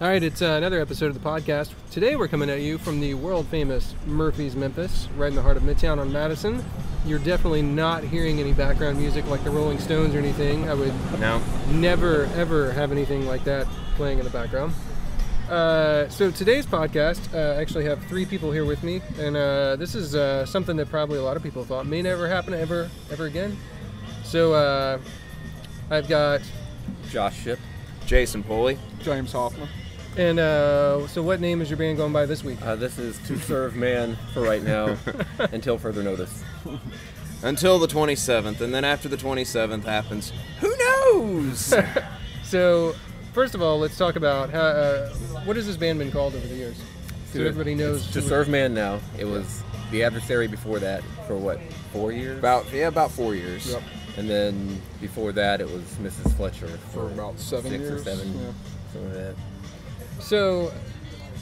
All right, it's another episode of the podcast. Today we're coming at you from the world-famous Murphy's Memphis, right in the heart of Midtown on Madison. You're definitely not hearing any background music like the Rolling Stones or anything. I would never, ever have anything like that playing in the background. So today's podcast, I actually have three people here with me, and this is something that probably a lot of people thought may never happen ever again. So I've got Josh Shipp, Jason Pulley, James Hoffman. And so what name is your band going by this week? This is To Serve Man for right now, until further notice. Until the 27th, and then after the 27th happens, who knows? So, first of all, let's talk about how, what has this band been called over the years? So everybody knows. To Serve Man now. It was the Adversary before that for what, 4 years? About 4 years. Yep. And then before that it was Mrs.Fletcher For about 7 6 years. or 7, Yeah. something like that. So,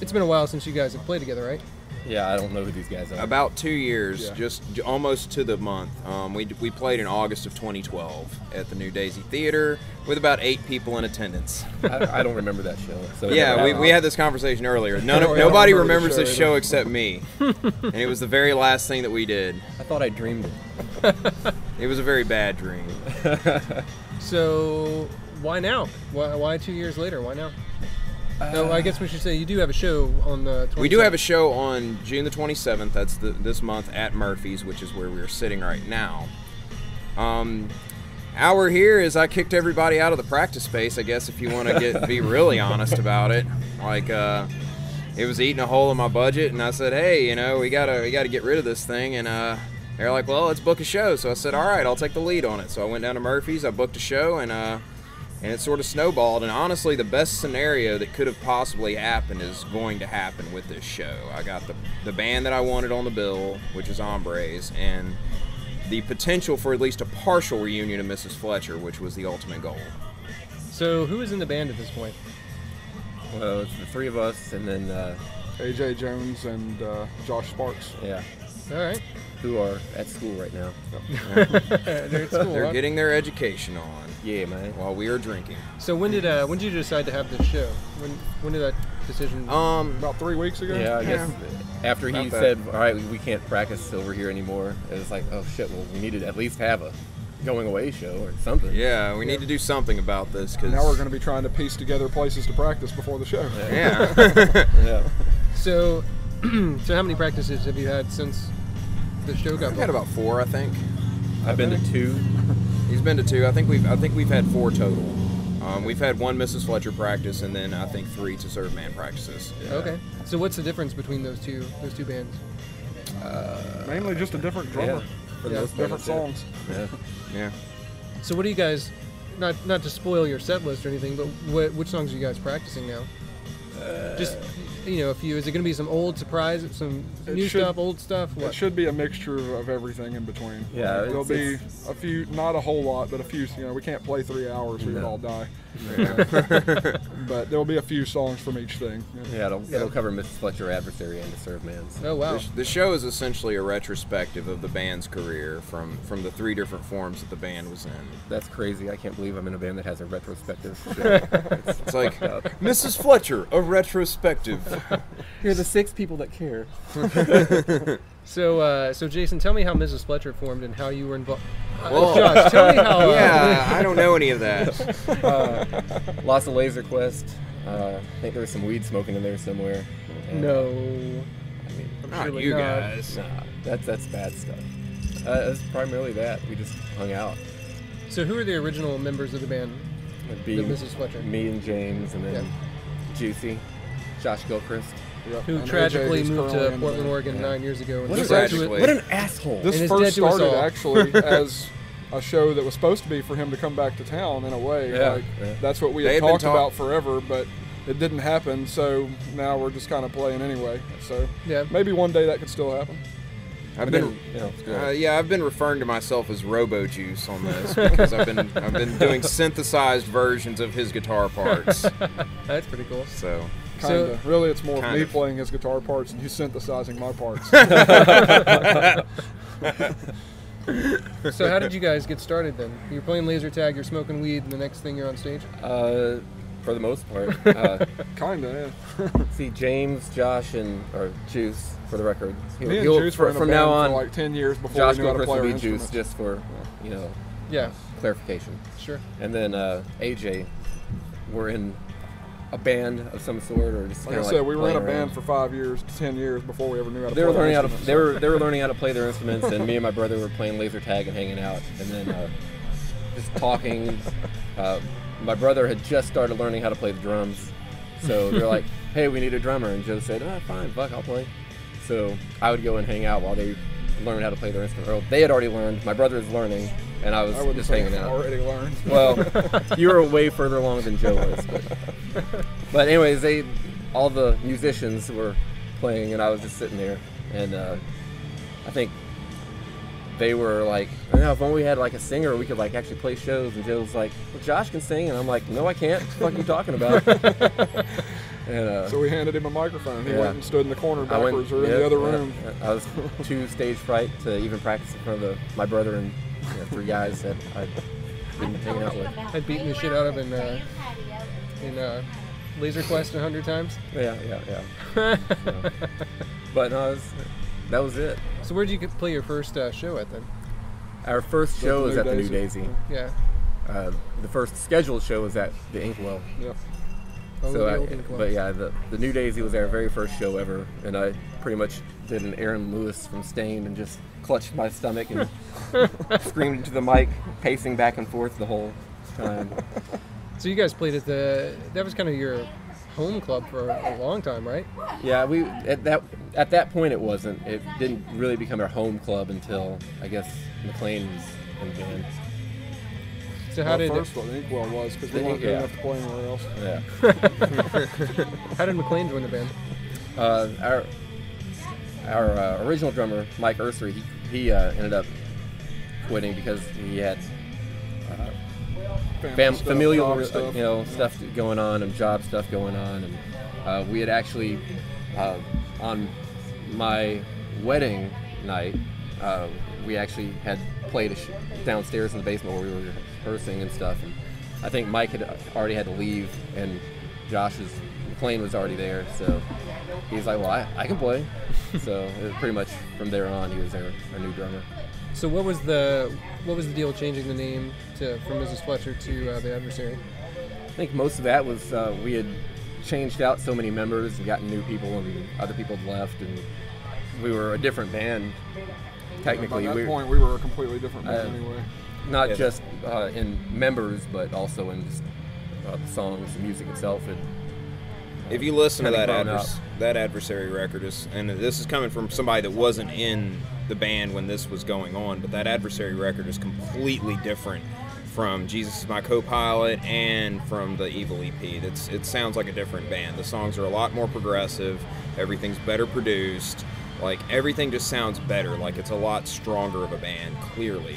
it's been a while since you guys have played together, right? Yeah, I don't know who these guys are. About 2 years, Yeah. just almost to the month. We played in August of 2012 at the New Daisy Theater with about 8 people in attendance. I don't remember that show. So Yeah, we had this conversation earlier. Nobody remembers this show either. except me. And it was the very last thing that we did. I thought I dreamed it. It was a very bad dream. So, why now? Why 2 years later? Why now? No, I guess we should say you do have a show on the 27th. We do have a show on June the 27th. That's this month at Murphy's, which is where we're sitting right now. How we're here is I kicked everybody out of the practice space, I guess, if you want to be really honest about it. Like, it was eating a hole in my budget, and I said, hey, you know, we gotta get rid of this thing. And they're like, well, let's book a show. So I said, all right, I'll take the lead on it. So I went down to Murphy's, I booked a show, and it sort of snowballed. And honestly, the best scenario that could have possibly happened is going to happen with this show. I got the band that I wanted on the bill, which is Hombres, and the potential for at least a partial reunion of Mrs. Fletcher, which was the ultimate goal. So, who is in the band at this point? Well, it's the three of us, and then AJ Jones and Josh Sparks. yeah, All right. who are at school right now. They're at school, They're huh? getting their education on Yeah, man. while we are drinking. So when did you decide to have this show? When did that decision? About 3 weeks ago. Yeah, I guess after he About that. said, all right, we can't practice over here anymore, it was like, oh shit, well, we need to at least have a going away show or something. Yeah, we need to do something about this. Cause Now we're going to be trying to piece together places to practice before the show. Yeah. Yeah. So how many practices have you had since the show got We've had booked? about 4, I think. I've been to 2. He's been to 2. I think we've had 4 total. We've had 1 Mrs. Fletcher practice, and then I think 3 To Serve Man practices. Yeah. Okay. So what's the difference between those two bands? Mainly just a different drummer. For the Yeah, most part, Different that's it. songs. Yeah. Yeah. So what do you guys, not to spoil your set list or anything, but which songs are you guys practicing now? Just, a few. Is it going to be some old surprise, some It new should- stuff, old stuff? It What? should be a mixture of everything in between. Yeah, There'll be it's- a few, not a whole lot, but a few. We can't play 3 hours, we would No. all die. But there'll be a few songs from each thing. Yeah, it'll cover Mrs. Fletcher, Adversary, and To Serve Man. So. Oh, wow. The show is essentially a retrospective of the band's career from the 3 different forms that the band was in. That's crazy. I can't believe I'm in a band that has a retrospective show. It's like, Mrs. Fletcher, a retrospective. Here are the 6 people that care. So Jason, tell me how Mrs. Fletcher formed and how you were involved. Well, Josh, tell me how. Yeah, I don't know any of that. Lots of Laser Quest. I think there was some weed smoking in there somewhere. And, No. I mean, Not Surely you not. guys. nah, that's bad stuff. It's primarily that. We just hung out. So who are the original members of the band? It'd be The Mrs. Fletcher. me and James, and then Juicy, Josh Gilchrist. Yep. Who And tragically AJ is moved currently to in Portland, the- Oregon Yeah. 9 years ago. And What is a dead to tragically- it- What an asshole! This And is first dead to us started all. actually as a show that was supposed to be for him to come back to town in a way. Yeah, Like, yeah. that's what we They had had been talked talk- about forever, but it didn't happen. So now we're just kind of playing anyway. So Yeah. maybe one day that could still happen. I've But been, then, it's good. yeah, I've been referring to myself as Robo Juice on this because I've been doing synthesized versions of his guitar parts. That's pretty cool. So Kinda. Really, it's more of kind me of. playing his guitar parts and you synthesizing my parts. So how did you guys get started then? You're playing laser tag, you're smoking weed, and the next thing you're on stage? for the most part. Kinda, yeah. See, James, Josh, or Juice, for the record. Me and Juice were in a from band now on, for like 10 years before Josh we knew how to play our will be Juice, instruments. just for, you know, Yeah, clarification. sure. And then AJ, we're in a band of some sort, or just Like kind I of said, we were in a playing band around. for 5 years to 10 years before we ever knew how to They play were learning our how to instruments. they were learning how to play their instruments, and me and my brother were playing laser tag and hanging out, and then just talking. My brother had just started learning how to play the drums, so they're like, "Hey, we need a drummer," and Joe said, "Oh, fine, fuck, I'll play." So I would go and hang out while they learned how to play their instrument. Or they had already learned. My brother was learning, and I was I wouldn't just say hanging out. already learned. Well, you were way further along than Joe was. But anyways, all the musicians were playing, and I was just sitting there. And I think they were like, "Oh, if only we had like a singer, we could like actually play shows." And Joe was like, "Well, Josh can sing," and I'm like, "No, I can't. What the fuck are you talking about?" And So we handed him a microphone. He yeah. went and stood in the corner I went- backwards or in yeah, the other yeah. room. I was too stage fright to even practice in front of my brother and 3 guys that I'd been hanging out with. I'd beaten the shit out of in Laser Quest 100 times. Yeah. So, but no, that was it. So where'd you play your first show at then? Our first show was at the New Daisy. Yeah. The first scheduled show was at the Inkwell. Yep. Oh, So, the old Inkwell. but yeah, the New Daisy was our very first show ever, and I pretty much did an Aaron Lewis from Stained and just clutched my stomach and screamed into the mic, pacing back and forth the whole time. So you guys played at that was kind of your home club for a long time, right? Yeah, we at that point it wasn't. It didn't really become our home club until I guess McLean was in the band. So how did first the Inkwell was because we The weren't good yeah. enough to play anywhere else. Yeah. how did McLean join the band? Our original drummer Mike Adversary, he ended up quitting because he had Family familial job stuff. you know stuff going on and job stuff going on, and we had actually on my wedding night we actually had played downstairs in the basement where we were rehearsing and stuff, and I think Mike had already had to leave and McLean was already there, so he's like, well, I can play. So it was pretty much from there on he was our new drummer. So what was the deal changing the name from Mrs. Fletcher to the Adversary? I think most of that was we had changed out so many members and gotten new people, and other people had left, and we were a different band. Technically, By that point, we were a completely different band anyway. not just in members, but also in just the songs, the music itself. If you listen to kinda that Adversary record, and this is coming from somebody that wasn't in the band when this was going on, but that Adversary record is completely different from Jesus is My Co-Pilot and from the Evil EP. It sounds like a different band. The songs are a lot more progressive. Everything's better produced. Like, everything just sounds better. Like, it's a lot stronger of a band, clearly.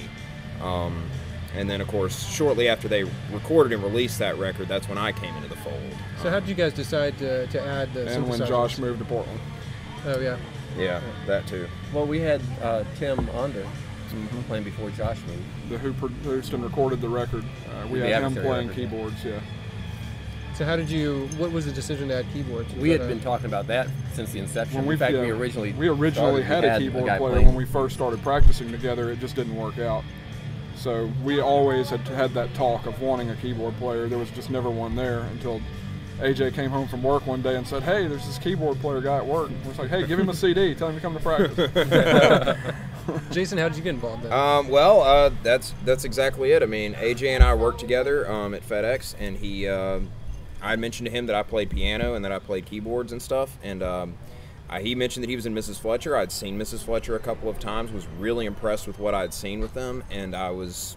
And then, of course, shortly after they recorded and released that record, that's when I came into the fold. So how did you guys decide to add the And when synthesizers? Josh moved to Portland. Oh yeah. Yeah, that too. Well, we had Tim Onder playing before Josh moved. Who produced and recorded the record. We The had him Adversary playing record. keyboards, yeah. So what was the decision to add keyboards? We had been talking about that since the inception. In fact, we originally started, had a keyboard guy player playing. when we first started practicing together. It just didn't work out. So we always had that talk of wanting a keyboard player. There was just never one there until AJ came home from work one day and said, "Hey, there's this keyboard player guy at work." And we're like, "Hey, give him a CD. Tell him to come to practice." Jason, how did you get involved then? That's exactly it. I mean, AJ and I worked together at FedEx, and I mentioned to him that I played piano and that I played keyboards and stuff, and he mentioned that he was in Mrs. Fletcher. I'd seen Mrs. Fletcher a couple of times, was really impressed with what I'd seen with them, and I was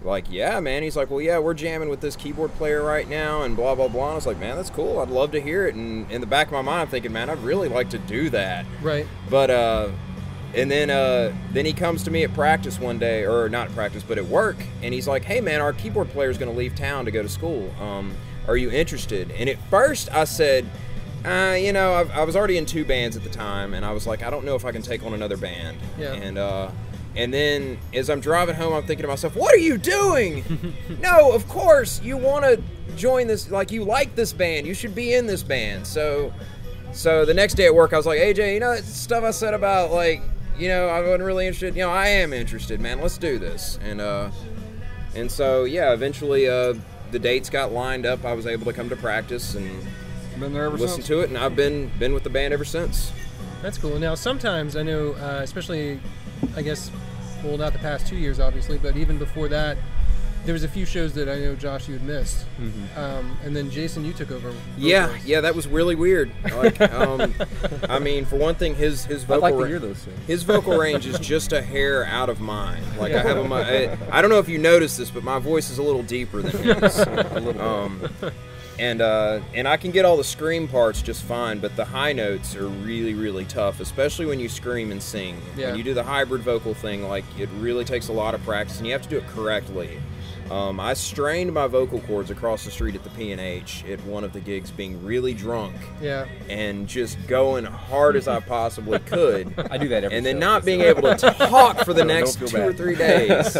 like, yeah, man. He's like, well, yeah, we're jamming with this keyboard player right now, and blah, blah, blah. And I was like, man, that's cool. I'd love to hear it. And in the back of my mind, I'm thinking, man, I'd really like to do that. Right. But, and then he comes to me at practice one day, or not at practice, but at work, and he's like, hey, man, our keyboard player's going to leave town to go to school. Are you interested? And at first I said, I was already in 2 bands at the time, and I was like, I don't know if I can take on another band. Yeah. And then as I'm driving home, I'm thinking to myself, what are you doing? No, of course, you want to join this, like, you like this band, you should be in this band. So the next day at work, I was like, AJ, that stuff I said about, like, I wasn't really interested. I am interested, man. Let's do this. And so, yeah, eventually the dates got lined up. I was able to come to practice and Been there ever listen since? to it, and I've been with the band ever since. That's cool. Now, sometimes I know, especially, I guess, well, not the past 2 years, obviously, but even before that, there was a few shows that I know, Josh, you had missed. And then, Jason, you took over. Yeah, that was really weird. Like, I mean, for one thing, his vocal I'd like to hear those things. His vocal range is just a hair out of mine. Like, I have I don't know if you noticed this, but my voice is a little deeper than his. A little bit. And I can get all the scream parts just fine, but the high notes are really, really tough, especially when you scream and sing. Yeah. When you do the hybrid vocal thing, like, it really takes a lot of practice, and you have to do it correctly. I strained my vocal cords across the street at the P&H at one of the gigs, being really drunk. Yeah. And just going hard as I possibly could. I do that every And then show, not so. being able to talk for the Don't next feel 2 or bad. 3 days.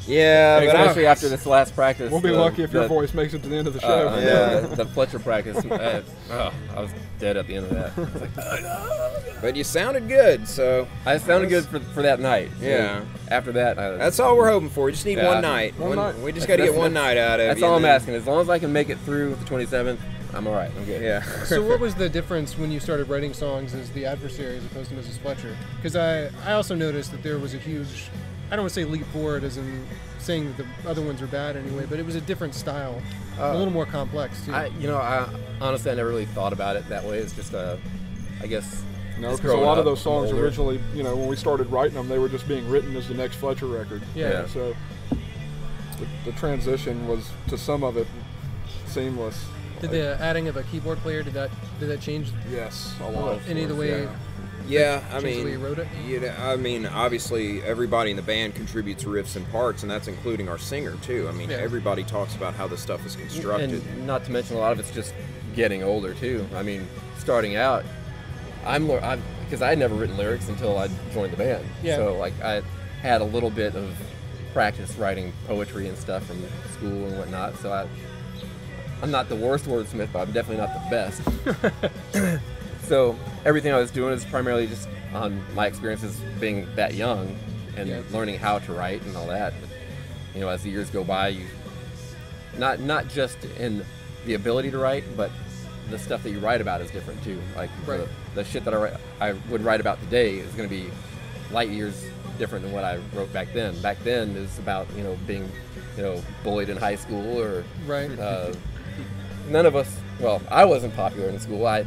Yeah, but Especially after this last practice. We'll be lucky if your voice makes it to the end of the show. The Fletcher practice. I was dead at the end of that. It's like, But you sounded good, so I sounded good for that night. Yeah. And after that, that's all we're hoping for. We just need Yeah. one night. One night. We just got to get one night out of That's you. all I'm and then- asking. As long as I can make it through the 27th, I'm all right. I'm good. Yeah. So what was the difference when you started writing songs as the Adversary as opposed to Mrs. Fletcher? Because I also noticed that there was a huge, I don't want to say leap forward as in saying that the other ones are bad anyway, but it was a different style, a little more complex too. I honestly, I never really thought about it that way. It's just I guess. No, just because a growing lot of up, those songs older. originally, when we started writing them, they were just being written as the next Fletcher record. Yeah. So the transition was, to some of it, seamless. Did the adding of a keyboard player, did that change Yes, a lot. any of the way? Yeah, I Change the way mean, you wrote it? I mean, obviously, everybody in the band contributes riffs and parts, and that's including our singer too. I mean, Yeah. everybody talks about how this stuff is constructed. And not to mention, a lot of it's just getting older too. I mean, starting out, because I had never written lyrics until I joined the band. Yeah. So like I had a little bit of practice writing poetry and stuff from school and whatnot. So I'm not the worst wordsmith, but I'm definitely not the best. So everything I was doing is primarily just on my experiences being that young and Yeah. learning how to write and all that. But, as the years go by, you not just in the ability to write, but the stuff that you write about is different too. Like Right. the shit that I would write about today is going to be light years different than what I wrote back then. Back then is about being bullied in high school or Right. none of us. Well, I wasn't popular in school. I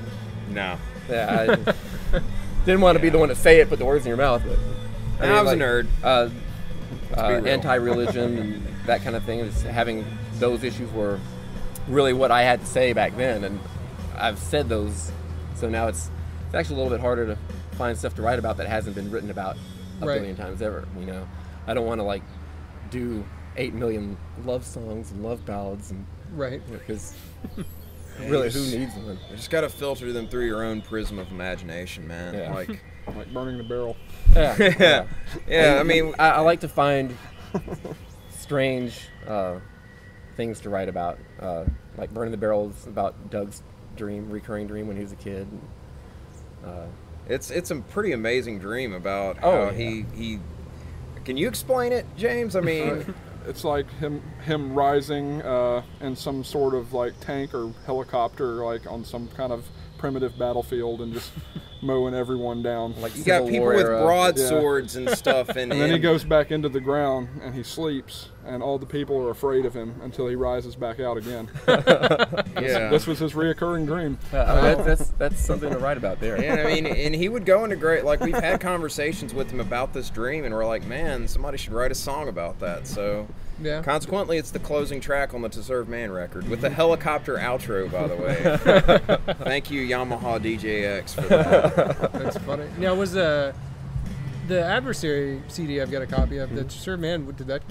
didn't want to be the one to say it, put the words in your mouth. But I was a nerd. Be real. Anti-religion and that kind of thing. Just having those issues were really what I had to say back then, and I've said those, so now it's actually a little bit harder to find stuff to write about that hasn't been written about a Right. billion times ever. I don't want to do 8 million love songs and love ballads, and Right. because really, who needs one? You just got to filter them through your own prism of imagination, man. Yeah. Like, Like burning the barrel. Yeah. yeah. I mean, I like to find strange things to write about. Like Burning the Barrel is about Doug's recurring dream when he was a kid. it's a pretty amazing dream about Oh, how yeah. he. Can you explain it, James? I mean, It's like him rising in some sort of like tank or helicopter, like on some kind of primitive battlefield, and just mowing everyone down. Like you got Civil people War with era. broadswords and stuff, and And then he goes back into the ground and he sleeps, and all the people are afraid of him until he rises back out again. Yeah. This was his reoccurring dream. That's something to write about there. And I mean, and he would go into great, like, we've had conversations with him about this dream, and we're like, man, somebody should write a song about that. So, Yeah. consequently, it's the closing track on the To Serve Man record, with the helicopter outro, by the way. Thank you, Yamaha DJX, for that. That's funny. Now, was the Adversary CD I've got a copy of, the To Serve Man, where did that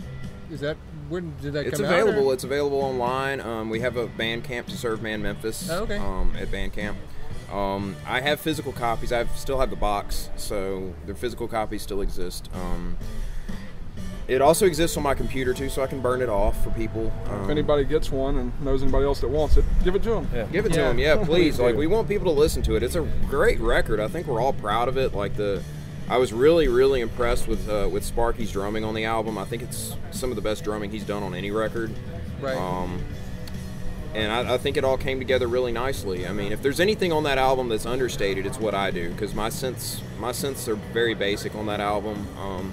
It's come out? available. or- It's available online. We have a Bandcamp, To Serve Man Memphis, Oh, okay. at Bandcamp. I have physical copies. I still have the box, so the physical copies still exist. It also exists on my computer too, so I can burn it off for people. If anybody gets one and knows anybody else that wants it, give it to them. Yeah. Give it to them, please. Like, we want people to listen to it. It's a great record. I think we're all proud of it. Like, I was really, really impressed with Sparky's drumming on the album. I think it's some of the best drumming he's done on any record. Right. And I think it all came together really nicely. I mean, if there's anything on that album that's understated, it's what I do, because my synths are very basic on that album.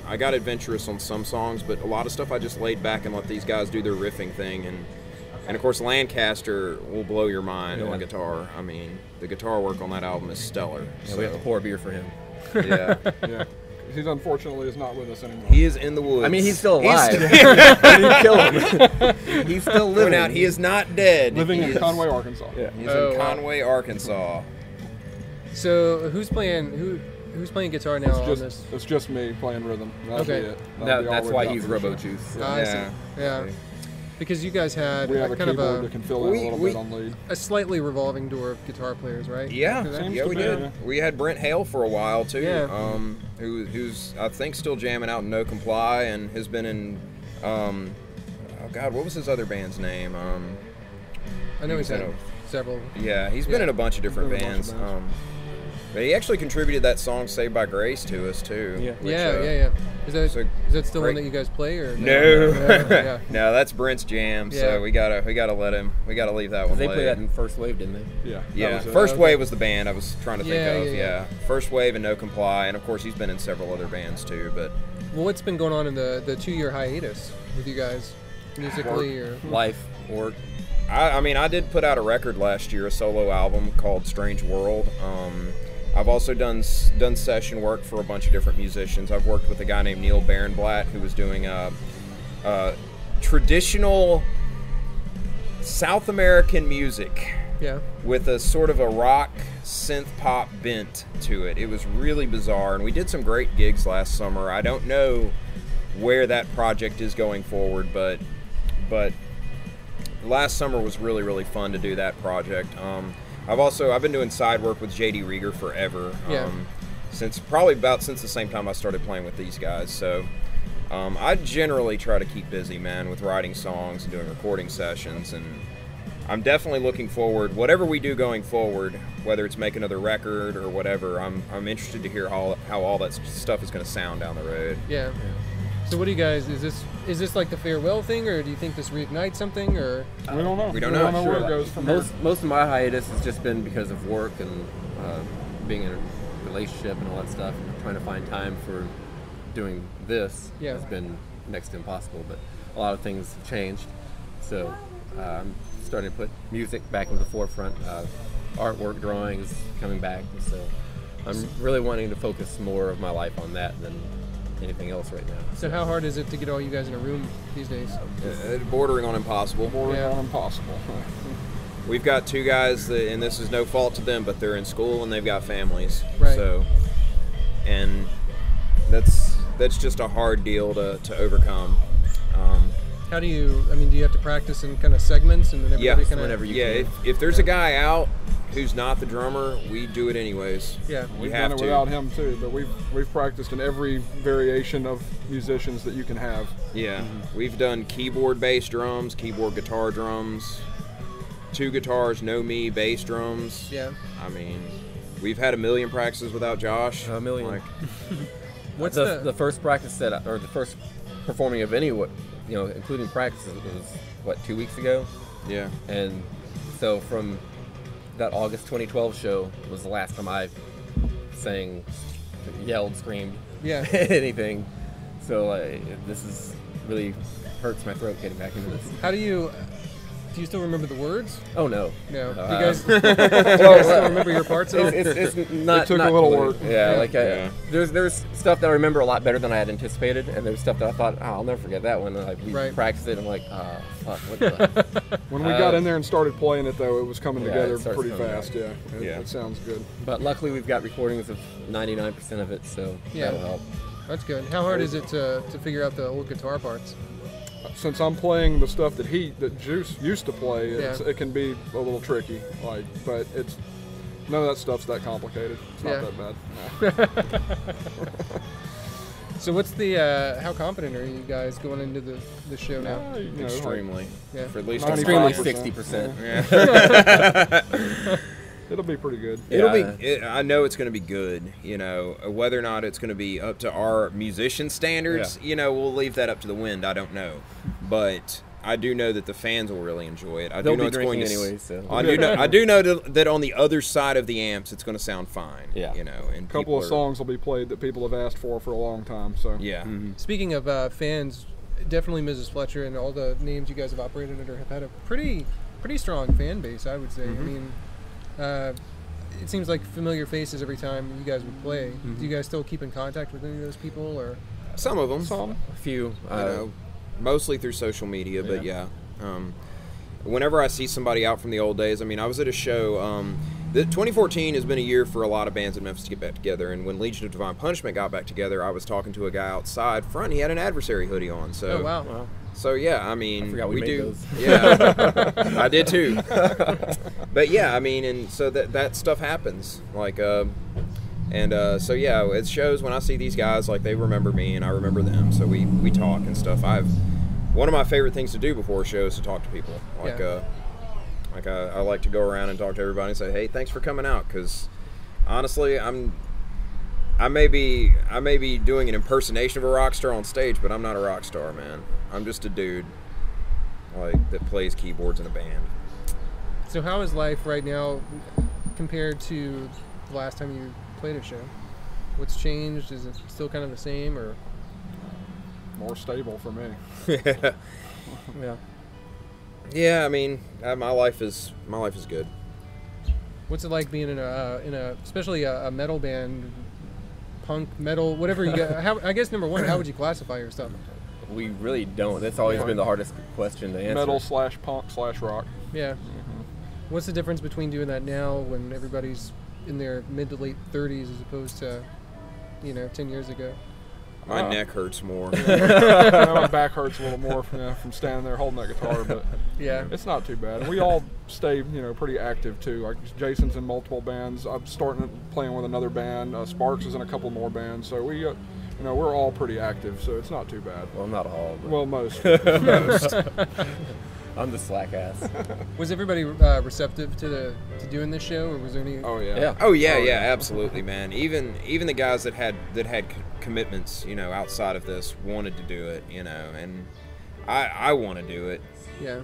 I got adventurous on some songs, but a lot of stuff I just laid back and let these guys do their riffing thing. And of course, Lancaster will blow your mind on guitar. I mean, the guitar work on that album is stellar. Yeah, so we have to pour a beer for him. Yeah. Yeah. He unfortunately is not with us anymore. He is in the woods. I mean, he's still alive. You didn't kill him. He's still living. Point out, he is not dead. Living in Conway, Arkansas. Yeah. He's in Conway, Arkansas. So who's playing guitar now on this? It's just me playing rhythm. That'll be it. That's why he's Robo Juice. I see. Yeah. Because you guys had we have a kind of keyboard that can fill in a little bit on lead. a slightly revolving door of guitar players, right? Yeah, we did. Yeah. We had Brent Hale for a while too. Yeah. Who's I think still jamming out in No Comply and has been in oh God, what was his other band's name? I know he's had several. Yeah, he's been in a bunch of different bands. But he actually contributed that song "Saved by Grace" to us too. Yeah. Which, Yeah. Is that still one that you guys play or no? Yeah. No, that's Brent's jam. Yeah. So we gotta let him. We gotta leave that one. They lay. played that in First Wave, didn't they? Yeah. Yeah, First Wave was the band I was trying to think of. Yeah. First Wave and No Comply, and of course he's been in several other bands too. But Well, what's been going on in the 2-year hiatus with you guys, musically or? Life, work. I mean, I did put out a record last year, a solo album called Strange World. I've also done session work for a bunch of different musicians. I've worked with a guy named Neil Barenblatt who was doing traditional South American music. Yeah. With a sort of a rock synth pop bent to it. It was really bizarre, and we did some great gigs last summer. I don't know where that project is going forward, but last summer was really, really fun to do that project. I've been doing side work with J.D. Rieger forever. Yeah. Since the same time I started playing with these guys. So I generally try to keep busy, man, with writing songs and doing recording sessions, and I'm definitely looking forward. Whatever we do going forward, whether it's make another record or whatever, I'm interested to hear how all that stuff is going to sound down the road. Yeah. So what do you guys? Is this like the farewell thing, or do you think this reignites something, or? We don't know. We don't know. where it goes from here. Most of my hiatus has just been because of work and being in a relationship and all that stuff, and trying to find time for doing this has been next to impossible. But a lot of things have changed, so I'm starting to put music back in the forefront. Artwork, drawings coming back, so I'm really wanting to focus more of my life on that than anything else right now. So how hard is it to get all you guys in a room these days? Bordering on impossible. On impossible. We've got two guys that, and this is no fault to them, but they're in school and they've got families. Right. So, and that's just a hard deal to overcome. How do you? I mean, do you have to practice in kind of segments and then everybody kind of? Whenever you can. If there's a guy out who's not the drummer, we do it anyways. Yeah. We've done it without him too, but we've practiced in every variation of musicians that you can have. Yeah. We've done keyboard bass drums, keyboard guitar drums, 2 guitars, no me, bass drums. Yeah. I mean, we've had a million practices without Josh. A million. Like, What's the first practice or the first performing of any, including practices, was 2 weeks ago. yeah. And so from that August 2012 show was the last time I sang, yelled, screamed, anything. So this is really hurts my throat getting back into this. How do you still remember the words? Oh no. No. Do you guys still remember your parts at all? It's not. It took not a little completely. work. Yeah, there's stuff that I remember a lot better than I had anticipated, and there's stuff that I thought, I'll never forget that one. And we practiced it, and I'm like, fuck, what the? When we got in there and started playing it, though, it was coming together it pretty coming fast. back. It sounds good. But luckily, we've got recordings of 99% of it, so that'll help. That's good. How hard is it to figure out the old guitar parts? Since I'm playing the stuff that Juice used to play, it can be a little tricky. But it's none of that stuff's that complicated. It's not that bad. No. So what's the how confident are you guys going into the show now? Extremely. Yeah. For at least Extremely 60%. Yeah. It'll be pretty good. I know it's going to be good. You know, whether or not it's going to be up to our musician standards, you know, we'll leave that up to the wind. I don't know, but I do know that the fans will really enjoy it. I do know it's going to. Anyway, so. I do know that on the other side of the amps, it's going to sound fine. Yeah. You know, and A couple of songs will be played that people have asked for a long time. So Yeah. Mm-hmm. Speaking of fans, definitely Mrs. Fletcher and all the names you guys have operated under have had a pretty strong fan base, I would say. I mean, it seems like familiar faces every time you guys would play. Do you guys still keep in contact with any of those people, or Some of them. A few. You know, mostly through social media, but yeah. Whenever I see somebody out from the old days, I mean, I was at a show. 2014 has been a year for a lot of bands in Memphis to get back together, and when Legion of Divine Punishment got back together, I was talking to a guy outside front. He had an Adversary hoodie on. So, oh wow. So yeah, I mean, I forgot we made do. Those. Yeah, I did too. But yeah, I mean, and so that stuff happens. Like, so yeah, it shows when I see these guys, like they remember me and I remember them. So we talk and stuff. One of my favorite things to do before a show is to talk to people. Like, I like to go around and talk to everybody and say, hey, thanks for coming out, because honestly, I may be doing an impersonation of a rock star on stage, but I'm not a rock star, man. I'm just a dude like that plays keyboards in a band. So how is life right now compared to the last time you played a show? What's changed? Is it still kind of the same, or more stable for me? yeah? Yeah, I mean, my life is good. What's it like being in a especially a metal band, punk metal, whatever you got? I guess number one, how would you classify yourself? We really don't. That's always been the hardest question to answer. Metal/punk/rock. Yeah. What's the difference between doing that now when everybody's in their mid to late 30s as opposed to, 10 years ago? My neck hurts more. My back hurts a little more from standing there holding that guitar, but yeah, it's not too bad. And we all stay, pretty active too. Like Jason's in multiple bands. I'm starting playing with another band. Sparks is in a couple more bands. So we, we're all pretty active. So it's not too bad. Well, not all. But Well, most. I'm the slack ass. Was everybody receptive to doing this show, or was there any? Oh yeah. Yeah. Oh yeah, absolutely, man. Even the guys that had commitments, outside of this wanted to do it, and I want to do it. Yeah.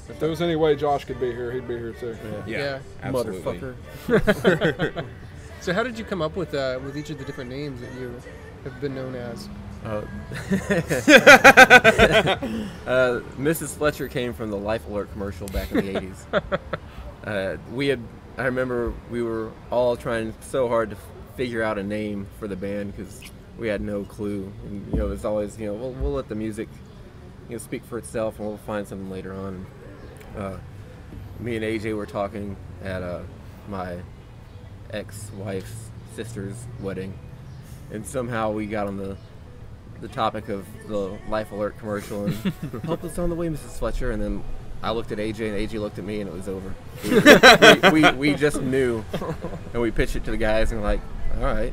If there was any way Josh could be here, he'd be here too. Yeah, absolutely. Motherfucker. So how did you come up with each of the different names that you have been known as? Mrs. Fletcher came from the Life Alert commercial back in the 80s. I remember we were all trying so hard to figure out a name for the band because we had no clue. And, it's always, we'll let the music, speak for itself, and we'll find something later on. Me and AJ were talking at my ex-wife's sister's wedding, and somehow we got on the topic of the Life Alert commercial and help us on the way, Mrs. Fletcher. And then I looked at AJ and AJ looked at me, and it was over. We just knew, and we pitched it to the guys, and we're like, all right,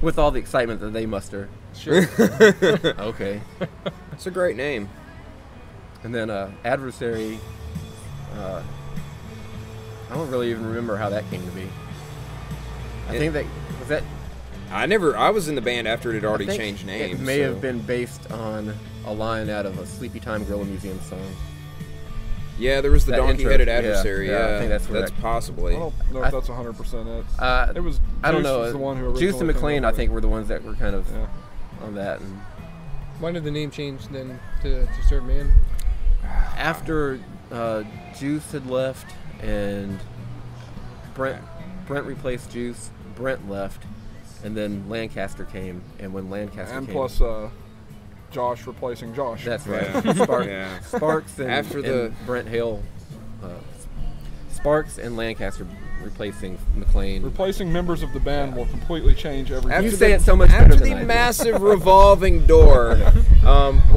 with all the excitement that they muster. Sure. Okay. It's a great name. And then Adversary. I don't really even remember how that came to be. I think that was that. I was in the band after it had already I think changed names. It may have been based on a line out of a Sleepy Time Gorilla Museum song. Yeah, there was the That donkey-headed intro, adversary. yeah, I think that's where that's that- possibly. I don't know if that's 100% it. It was. I don't Juice know. was the one who Juice originally and McLean, came I up think, were the ones that were kind of Yeah. on that. And Why did the name change then to Certain Man? after Juice had left and Brent replaced Juice, Brent left, and then Lancaster came. And when Lancaster And came, plus Josh replacing Josh. that's right. Yeah. Yeah. Sparks and, After the- and Brent Hale, Sparks and Lancaster replacing McLean. Replacing members of the band will completely change everything. You say it so much better After than the I do. massive revolving door,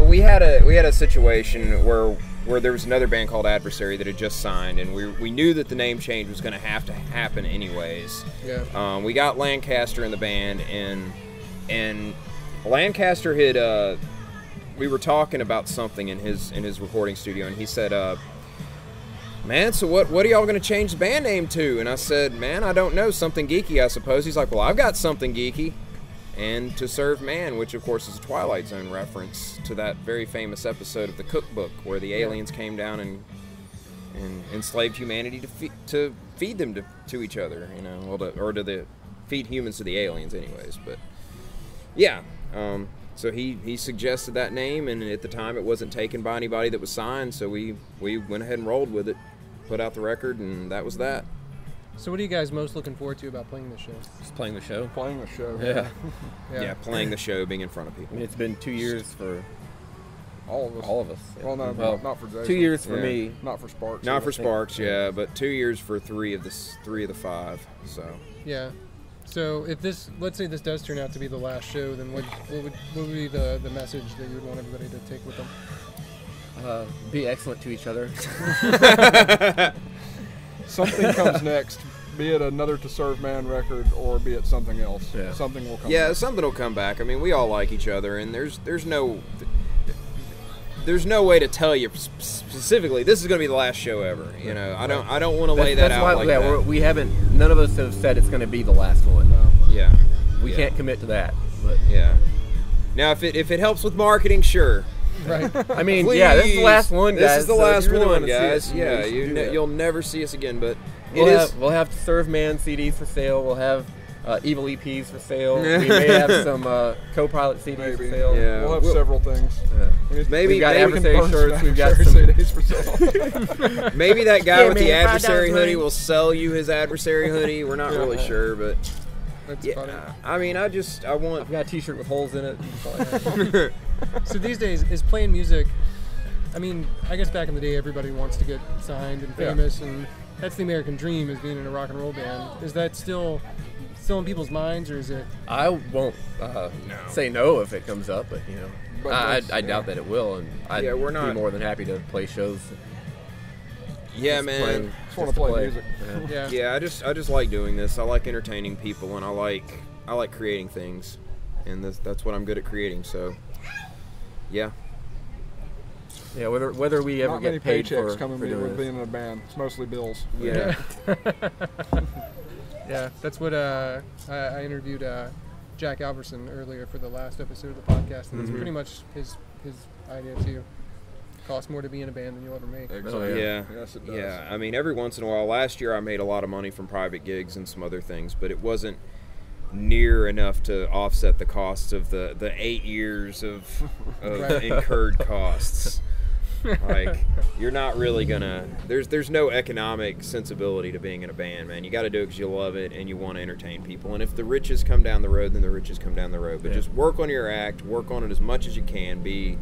we had a situation where there was another band called Adversary that had just signed, and we knew that the name change was going to have to happen anyways. Yeah. We got Lancaster in the band, and And Lancaster had, we were talking about something in his recording studio, and he said, man, so what are y'all going to change the band name to? And I said, man, I don't know, something geeky, I suppose. He's like, well, I've got something geeky. And To Serve Man, which of course is a Twilight Zone reference to that very famous episode of the Cookbook where the aliens came down and enslaved humanity to feed them to each other, you know, or to feed humans to the aliens anyways. But yeah, so he suggested that name, and at the time it wasn't taken by anybody that was signed, so we went ahead and rolled with it, put out the record, and that was that. So what are you guys most looking forward to about playing the show? Just playing the show. Playing the show. Yeah. Yeah, playing the show, being in front of I people. mean, it's been 2 years for All of us. all of us. Yeah. Well, no, not for Jason. 2 years for Yeah. me. Not for Sparks. Not yeah. for Sparks, yeah, but 2 years for three of the 5. So Yeah. So if let's say this does turn out to be the last show, then what would be the message that you would want everybody to take with them? Be excellent to each other. Something comes next, be it another To Serve Man record or be it something else. Yeah. Something will come. yeah, back. something will come back. I mean, we all like each other, and there's no way to tell you specifically this is going to be the last show ever. You know, I don't want to lay that That's out why, like yeah, that. we haven't. None of us have said it's going to be the last one. No. Yeah, We yeah. can't commit to that. But Yeah. Now, if it helps with marketing, sure. Right. I mean, yeah, this is the last one, guys. This is the so if last you really one, wanna see guys. us, Yeah, should you do that. you'll never see us again. But We'll have To Serve Man CDs for sale. We'll have Evil EPs for sale. We may have some Co-Pilot CDs for Maybe. sale. Yeah. We'll have We'll- several things. Maybe We've got maybe, Adversary shirts. We've got some. CDs for sale. maybe that guy Yeah, with the man, adversary $5, hoodie man. will sell you his adversary hoodie. We're not really sure, but That's yeah. funny. I mean, I want. I've got a T-shirt with holes in it. That's all I have. So these days, is playing music, I mean, I guess back in the day, everybody wants to get signed and Yeah. famous, and that's the American dream, is being in a rock and roll band. Is that still in people's minds, or is it? I won't say no if it comes up, but you know, But I that's- doubt that it will, and I'd Yeah, we're not- be more than happy to play shows. Yeah, Just man. playing- Just want just to play music. Yeah. Yeah. Yeah, I just like doing this. I like entertaining people, and I like creating things, and that's what I'm good at creating. So, yeah. Yeah, whether we ever Not many get paid paychecks for coming doing with this. being in a band. It's mostly bills. Yeah. Yeah, that's what I interviewed Jack Alverson earlier for the last episode of the podcast, and that's pretty much his idea too. Costs more to be in a band than you'll ever make. Exactly. Yeah. Yes, it does. Yeah. I mean, every once in a while. Last year, I made a lot of money from private gigs and some other things, but it wasn't near enough to offset the costs of the 8 years of Right. incurred costs. Like, you're not really gonna. There's no economic sensibility to being in a band, man. You got to do it because you love it and you want to entertain people. And if the riches come down the road, then the riches come down the road. But Yeah. just work on your act, work on it as much as you can. Be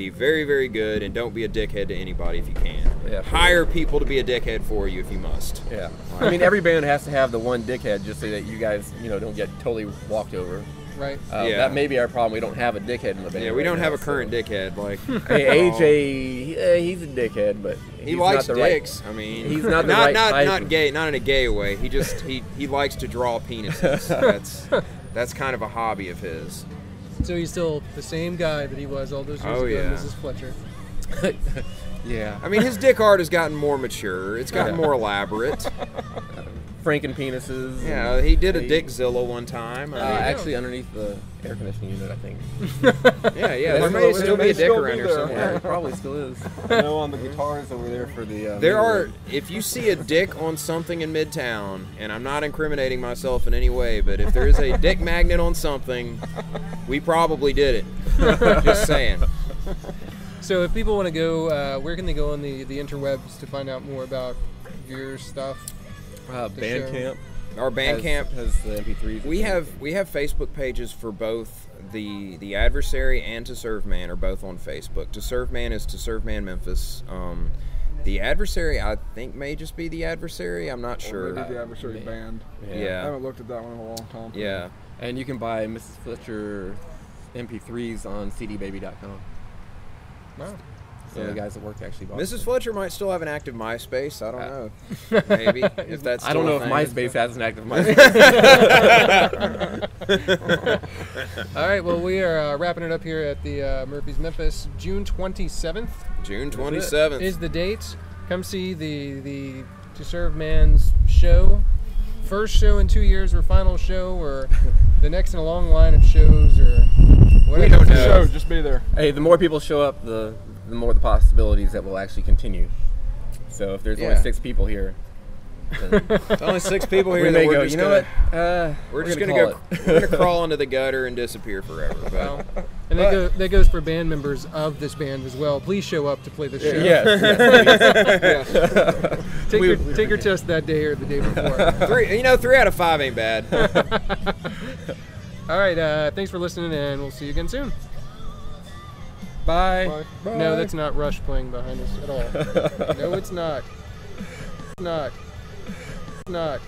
very, very good, and don't be a dickhead to anybody if you can. Yeah, Hire people to be a dickhead for you if you must. Yeah, I mean, every band has to have the one dickhead just so that you guys, don't get totally walked over. Right. Yeah. That may be our problem. We don't have a dickhead in the band. Yeah, we right don't now, have a so- current dickhead. Like, Hey, AJ, he's a dickhead, but he he's likes not the right- dicks. I mean, he's not the right type not of- gay, not in a gay way. He just he likes to draw penises. That's kind of a hobby of his. So he's still the same guy that he was all those years Oh, ago, yeah. Mrs. Fletcher. Yeah, I mean, his dick art has gotten more mature. It's gotten more elaborate. Franken penises. Yeah, he did a Dickzilla one time. I mean, Actually, underneath the air conditioning unit, I think. yeah. There may still be a dick around here Yeah, somewhere. it probably still is. No, on the guitars over there for the. There are, if you see a dick on something in Midtown, and I'm not incriminating myself in any way, but if there is a dick magnet on something, we probably did it. Just saying. So if people want to go, where can they go on the interwebs to find out more about your stuff? Bandcamp. Our Bandcamp has the MP3s. We have Facebook pages for both the Adversary and To Serve Man are both on Facebook. To Serve Man is To Serve Man Memphis. The Adversary, I think, may just be The Adversary. I'm not Or sure. maybe the Adversary band. I Yeah. haven't looked at that one in a long time. Yeah. And you can buy Mrs. Fletcher MP3s on cdbaby.com. Wow. some of the guys that worked actually bought Mrs. it. Fletcher might still have an active MySpace. I don't know. Maybe if that's. I don't still know a if thing. MySpace has an active MySpace. All right, well, we are wrapping it up here at the Murphy's Memphis. June 27th June 27th. is the date. Come see the To Serve Man's show. First show in 2 years, or final show, or the next in a long line of shows, or whatever. We don't The know. show, just be there. Hey, the more people show up, the more the possibilities that will actually continue. So if there's only 6 people here, then There's only 6 people here. we that may we're go, just you know gonna, what? We're just gonna gonna call go. it. We're gonna crawl into the gutter and disappear forever. But Well, and that goes for band members of this band as well. Please show up to play the show. Yes. Take your test that day or the day before. 3 out of 5 ain't bad. All right, thanks for listening, and we'll see you again soon. Bye. Bye. No, that's not Rush playing behind us at all. No, it's not. It's not. It's not.